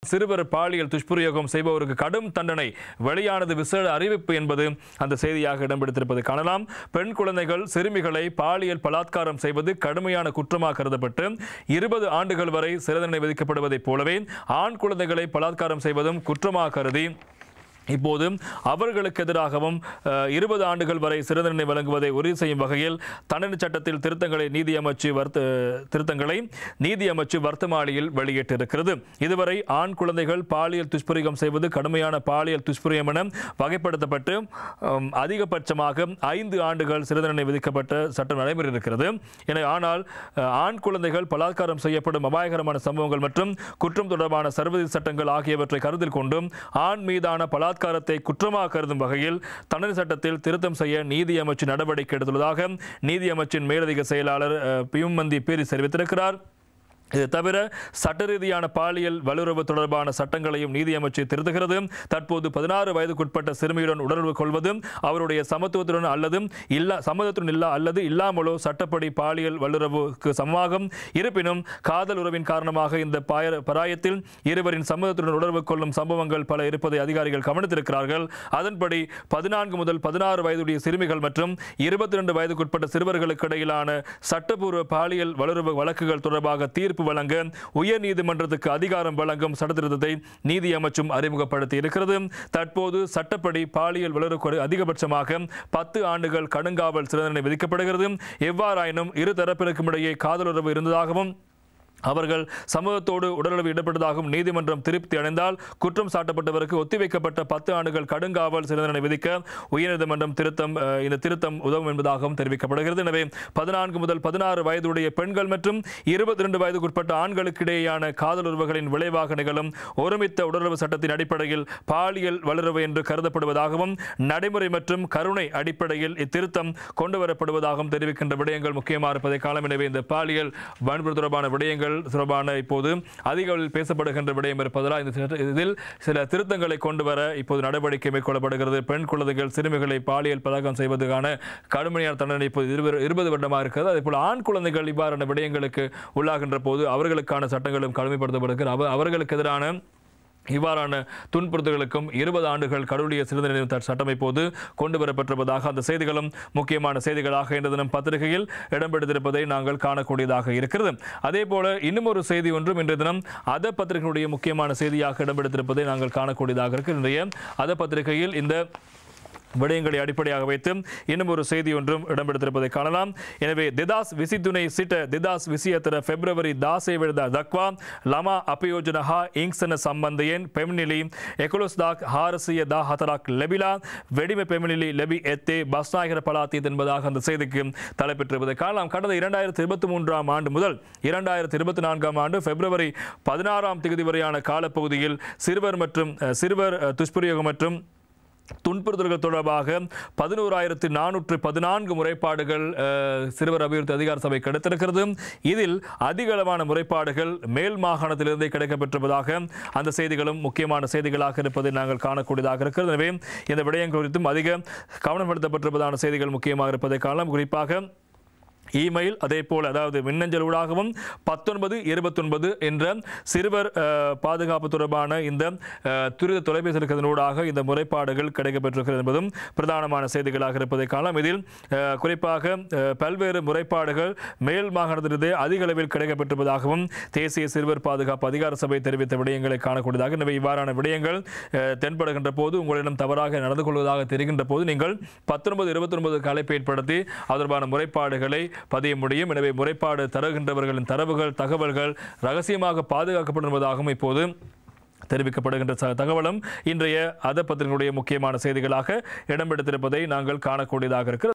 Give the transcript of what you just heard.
சிறுவர் பாலியல் துஷ்பிரயோகம் செய்பவருக்கு கடும் தண்டனை வெளியானது விசேட அறிவிப்பு என்பது அந்த செய்தியாக இடம்பெடுத்திருப்பதை காணலாம். பெண் குழந்தைகள் சிறுமிகளை பாலியல் பலாத்காரம் செய்வது கடுமையான குற்றமாக கருதப்பட்டு 20 ஆண்டுகள் வரை சிறை தண்டனை விதிக்கப்படுவதைப் போலவே ஆண் குழந்தைகளை பலாத்காரம் செய்வதும் குற்றமாக கருதி இப்போது அவர்களுக்கு எதிராகவும் 20 ஆண்டுகள் வரை சிறை தண்டனை வழங்குவதை உறுதி செய்யும் வகையில் தண்டனை சட்டத்தில் திருத்தங்களை நீதி அமைச்சு வர்த்தமானியில் வெளியிட்டிருக்கிறது. இதுவரை ஆண் குழந்தைகள் பாலியல் துஷ்பிரயோகம் செய்வது கடுமையான பாலியல் துஷ்பிரயோகம் என வகைப்படுத்தப்பட்டு அதிகபட்சமாக 5 ஆண்டுகள் சிறை தண்டனை விதிக்கப்பட்ட சட்டம் நடைமுறை இருக்கிறது. எனவே ஆனால் ஆண் குழந்தைகள் பலாத்காரம் செய்யப்படும் அபாயகரமான சம்பவங்கள் மற்றும் குற்றம் தொடர்பான சர்வதேச சட்டங்கள் ஆகியவற்றை கருத்தில் கொண்டும் ஆண் மீதான பலாத்காரத்தை குற்றமாக கருதும் வகையில் தண்டனை சட்டத்தில் திருத்தம் செய்ய நீதி அமைச்சு நடவடிக்கை எடுத்துள்ளதாக நீதி அமைச்சின் மேலதிக செயலாளர் பியூமந்தி பீரிஸ் தெரிவித்திருக்கிறார். இது தவிர சட்ட ரீதியான பாலியல் வல்லுறவு தொடர்பான சட்டங்களையும் நீதி அமைச்சு திருத்துகிறது. தற்போது 16 வயதுக்குட்பட்ட சிறுமியுடன் உடலுறவு கொள்வது அவருடைய சமத்துவத்துடன் அல்லது இல்லாமலோ சட்டப்படி பாலியல் வல்லுறவுக்கு சமமாகும். இருப்பினும் காதல் உறவின் காரணமாக இந்த பராயத்தில் இருவரின் சம்மதத்துடன் உடலுறவு கொள்ளும் சம்பவங்கள் பல இருப்பதை அதிகாரிகள் கவனித்திருக்கிறார்கள். அதன்படி 14 முதல் 16 வயதுடைய சிறுமிகள் மற்றும் 22 வயதுக்குட்பட்ட சிறுவர்களுக்கு இடையிலான சட்டப்பூர்வ பாலியல் வல்லுறவு வழக்குகள் தொடர்பாக தீர்ப்பு வழங்க உயர் நீதிமன்றத்துக்கு அதிகாரம் வழங்கும் சட்டத்திருத்தத்தை நீதி அமைச்சும் அறிமுகப்படுத்தி இருக்கிறது. தற்போது சட்டப்படி பாலியல் வல்லுறவு அதிகபட்சமாக 10 ஆண்டுகள் கடுங்காவல் சிறை தண்டனை விதிக்கப்படுகிறது. எவ்வாறாயினும் இரு தரப்பிற்கும் இடையே காதலுறவு இருந்ததாகவும் அவர்கள் சமூகத்தோடு உடலுறவு ஈடுபட்டதாகவும் நீதிமன்றம் திருப்தி அடைந்தால் குற்றம் சாட்டப்பட்டவருக்கு ஒத்திவைக்கப்பட்ட 10 ஆண்டுகள் கடுங்காவல் சிறை தண்டனை விதிக்க உயர்நீதிமன்றம் இந்த திருத்தம் உதவும் என்பதாகவும் தெரிவிக்கப்படுகிறது. எனவே 14 முதல் 16 வயதுடைய பெண்கள் மற்றும் 22 வயதுக்குட்பட்ட ஆண்களுக்கு இடையேயான காதல் உறவுகளின் விளைவாக நிகழும் ஒருமித்த உடலுறவு சட்டத்தின் அடிப்படையில் பாலியல் வல்லுறவு என்று கருதப்படுவதாகவும் நடைமுறை மற்றும் கருணை அடிப்படையில் இத்திருத்தம் கொண்டுவரப்படுவதாகவும் தெரிவிக்கின்ற விடயங்கள் முக்கியமாக இருப்பதை காலம். எனவே இந்த பாலியல் வன்முறை தொடர்பான விடயங்கள் தொடர்பான இப்போது அதிக அளவில் பேசப்படுகின்ற விடயம் இருப்பதால் இதில் சில திருத்தங்களை கொண்டு வர இப்போது நடவடிக்கை மேற்கொள்ளப்படுகிறது. பெண் குழந்தைகள் சிறுமிகளை பாலியல் பலாத்காரம் செய்வதற்கான கடுமையான தண்டனை இப்போது 20 வருடமாக இருக்கிறது. அதேபோல் ஆண் குழந்தைகள் இவ்வாறான விடயங்களுக்கு உள்ளாகின்ற போது அவர்களுக்கான சட்டங்களும் கடுமைப்படுத்தப்படுகிறது. அவர்களுக்கு எதிரான இவ்வாறான துன்புறுத்தல்களுக்கும் 20 ஆண்டுகள் கடூழிய சிறை தண்டனை சட்டம் இப்போது கொண்டு வரப்பட்டிருப்பதாக அந்த செய்திகளும் முக்கியமான செய்திகளாக இன்று தினம் பத்திரிகையில் இடம்பெற்றிருப்பதை நாங்கள் காணக்கூடியதாக இருக்கிறது. அதே போல இன்னும் ஒரு செய்தி ஒன்றும் இன்றைய தினம் அத பத்திரிகையுடைய முக்கியமான செய்தியாக இடம்பெற்றிருப்பதை நாங்கள் காணக்கூடியதாக இருக்கிறது. இன்றைய அத பத்திரிகையில் இந்த விடயங்களை அடிப்படையாக வைத்து இன்னும் ஒரு செய்தி ஒன்றும் இடம்பெற்றிருப்பதை காணலாம். எனவே திதாஸ் விசித்துனை சிட்ட திதாஸ் விசியத்தர பிப்ரவரி 10 ವೇಳೆದ ದಕ್ವಾ ಲಮಾ ಅಪಯೋಜನಹ ಇಂಕ್ಸನ ಸಂಬಂಧයෙන් ಪೆಮಿನಿಲಿ 11,414ක් ලැබිලා வெடிமை பெமினிலி லெபி எத்தே பஸ்நாயகர பலாத்தீத் என்பதாக அந்த செய்திக்கு தலைப்பெற்றிருப்பதை காணலாம். கடந்த 2023 ஆண்டு முதல் 2024 ஆண்டு பிப்ரவரி 16 தேதி வரையான காலப்பகுதியில் சிறுவர் துஷ்பிரயோகம் மற்றும் துன்புறுத்தல்கள் தொடர்பாக 11,414 முறைப்பாடுகள் சிறுவர் அபிவிருத்தி அதிகார சபை கிடைத்திருக்கிறது. இதில் அதிகளவான முறைப்பாடுகள் மேல் மாகாணத்திலிருந்தே கிடைக்கப்பெற்றிருப்பதாக அந்த செய்திகளும் முக்கியமான செய்திகளாக இருப்பதை நாங்கள் காணக்கூடியதாக இருக்கிறது. எனவே இந்த விடயங்கள் குறித்தும் அதிக கவனம் செலுத்தப்பட்டிருப்பதான செய்திகள் முக்கியமாக இருப்பதை காணலாம். குறிப்பாக இமெயில் அதே போல் அதாவது மின்னஞ்சல் ஊடாகவும் 1929 என்ற சிறுவர் பாதுகாப்பு தொடர்பான இந்த துரித தொலைபேசி இருக்கிறதனூடாக இந்த முறைப்பாடுகள் கிடைக்கப்பெற்றிருக்கிறது என்பதும் பிரதானமான செய்திகளாக இருப்பதை காணலாம். இதில் குறிப்பாக பல்வேறு முறைப்பாடுகள் மேல் மாகாணத்திலிருந்தே அதிக அளவில் கிடைக்கப்பெற்றிருப்பதாகவும் தேசிய சிறுவர் பாதுகாப்பு அதிகார சபை தெரிவித்த விடயங்களை காணக்கூடியதாக. எனவே இவ்வாறான விடயங்கள் தென்படுகின்ற போது உங்களிடம் தவறாக நடந்து கொள்வதாக தெரிகின்ற போது நீங்கள் 1929 அழைப்பை ஏற்படுத்தி தொடர்பான முறைப்பாடுகளை பதிய முடியும். எனவே முறைப்பாடு தருகின்றவர்களின் தகவல்கள் ரகசியமாக பாதுகாக்கப்படுவதாகவும் இப்போது தெரிவிக்கப்படுகின்ற தகவலும் இன்றைய அத பத்திரிகையுடைய முக்கியமான செய்திகளாக இடம்பெடுத்திருப்பதை நாங்கள் காணக்கூடியதாக இருக்கிறது.